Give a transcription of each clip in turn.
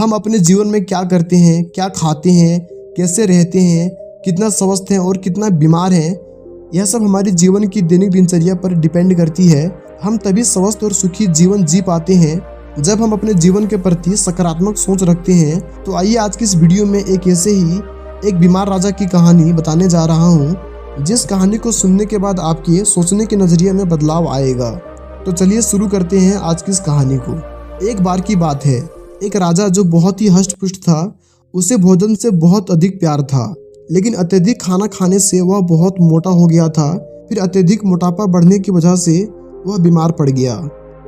हम अपने जीवन में क्या करते हैं, क्या खाते हैं, कैसे रहते हैं, कितना स्वस्थ हैं और कितना बीमार हैं, यह सब हमारे जीवन की दैनिक दिनचर्या पर डिपेंड करती है। हम तभी स्वस्थ और सुखी जीवन जी पाते हैं जब हम अपने जीवन के प्रति सकारात्मक सोच रखते हैं। तो आइए आज की इस वीडियो में एक बीमार राजा की कहानी बताने जा रहा हूँ, जिस कहानी को सुनने के बाद आपके सोचने के नज़रिए में बदलाव आएगा। तो चलिए शुरू करते हैं आज की इस कहानी को। एक बार की बात है, एक राजा जो बहुत ही हष्ट-पुष्ट था, उसे भोजन से बहुत अधिक प्यार था, लेकिन अत्यधिक खाना खाने से वह बहुत मोटा हो गया था। फिर अत्यधिक मोटापा बढ़ने की वजह से वह बीमार पड़ गया।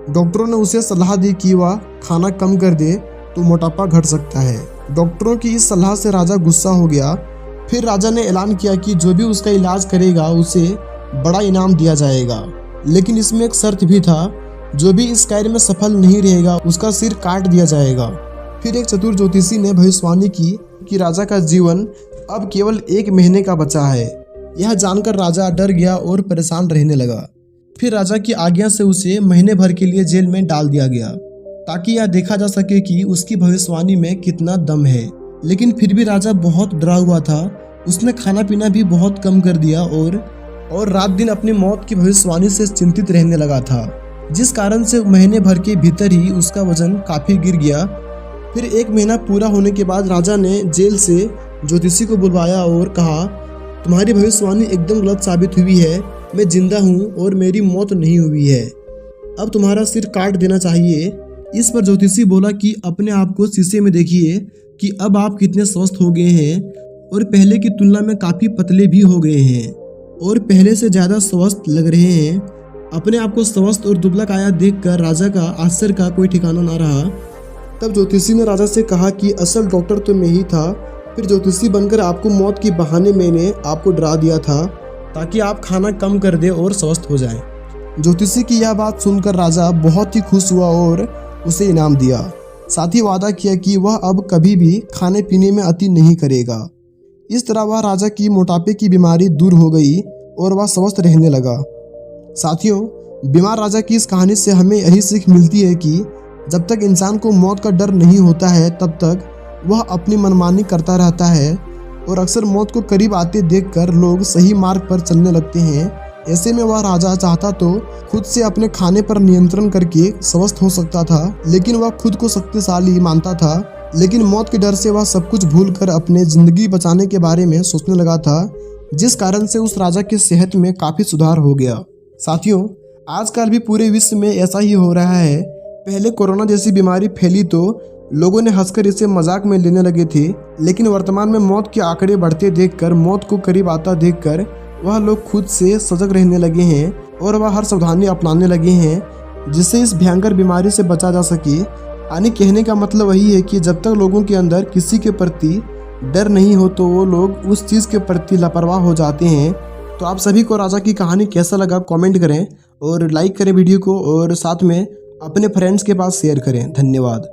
डॉक्टरों ने उसे सलाह दी कि वह खाना कम कर दे तो मोटापा घट सकता है। डॉक्टरों की इस सलाह से राजा गुस्सा हो गया। फिर राजा ने ऐलान किया कि जो भी उसका इलाज करेगा उसे बड़ा इनाम दिया जाएगा, लेकिन इसमें एक शर्त भी था, जो भी इस कार्य में सफल नहीं रहेगा उसका सिर काट दिया जाएगा। फिर एक चतुर ज्योतिषी ने भविष्यवाणी की कि राजा का जीवन अब केवल 1 महीने का बचा है। यह जानकर राजा डर गया और परेशान रहने लगा। फिर राजा की आज्ञा से उसे महीने भर के लिए जेल में डाल दिया गया, ताकि यह देखा जा सके कि उसकी भविष्यवाणी में कितना दम है। लेकिन फिर भी राजा बहुत डरा हुआ था। उसने खाना पीना भी बहुत कम कर दिया और रात दिन अपनी मौत की भविष्यवाणी से चिंतित रहने लगा था, जिस कारण से महीने भर के भीतर ही उसका वजन काफी गिर गया। फिर 1 महीना पूरा होने के बाद राजा ने जेल से ज्योतिषी को बुलवाया और कहा, तुम्हारी भविष्यवाणी एकदम गलत साबित हुई है। मैं जिंदा हूँ और मेरी मौत नहीं हुई है। अब तुम्हारा सिर काट देना चाहिए। इस पर ज्योतिषी बोला कि अपने आप को शीशे में देखिए कि अब आप कितने स्वस्थ हो गए हैं और पहले की तुलना में काफ़ी पतले भी हो गए हैं और पहले से ज़्यादा स्वस्थ लग रहे हैं। अपने आप को स्वस्थ और दुबला काया देखकर राजा का आश्चर्य का कोई ठिकाना ना रहा। तब ज्योतिषी ने राजा से कहा कि असल डॉक्टर तो मैं ही था। फिर ज्योतिषी बनकर आपको मौत के बहाने मैंने आपको डरा दिया था, ताकि आप खाना कम कर दे और स्वस्थ हो जाएं। ज्योतिषी की यह बात सुनकर राजा बहुत ही खुश हुआ और उसे इनाम दिया। साथ ही वादा किया कि वह अब कभी भी खाने पीने में अति नहीं करेगा। इस तरह वह राजा की मोटापे की बीमारी दूर हो गई और वह स्वस्थ रहने लगा। साथियों, बीमार राजा की इस कहानी से हमें यही सीख मिलती है कि जब तक इंसान को मौत का डर नहीं होता है, तब तक वह अपनी मनमानी करता रहता है और अक्सर मौत को करीब आते देखकर लोग सही मार्ग पर चलने लगते हैं। ऐसे में वह राजा चाहता तो खुद से अपने खाने पर नियंत्रण करके स्वस्थ हो सकता था, लेकिन वह खुद को शक्तिशाली मानता था। लेकिन मौत के डर से वह सब कुछ भूलकर अपने जिंदगी बचाने के बारे में सोचने लगा था, जिस कारण से उस राजा की सेहत में काफी सुधार हो गया। साथियों, आजकल भी पूरे विश्व में ऐसा ही हो रहा है। पहले कोरोना जैसी बीमारी फैली तो लोगों ने हंसकर इसे मजाक में लेने लगे थे, लेकिन वर्तमान में मौत के आंकड़े बढ़ते देखकर, मौत को करीब आता देखकर वह लोग खुद से सजग रहने लगे हैं और वह हर सावधानी अपनाने लगे हैं, जिससे इस भयंकर बीमारी से बचा जा सके। यानी कहने का मतलब वही है कि जब तक लोगों के अंदर किसी के प्रति डर नहीं हो तो वो लोग उस चीज़ के प्रति लापरवाह हो जाते हैं। तो आप सभी को राजा की कहानी कैसा लगा कमेंट करें और लाइक करें वीडियो को, और साथ में अपने फ्रेंड्स के पास शेयर करें। धन्यवाद।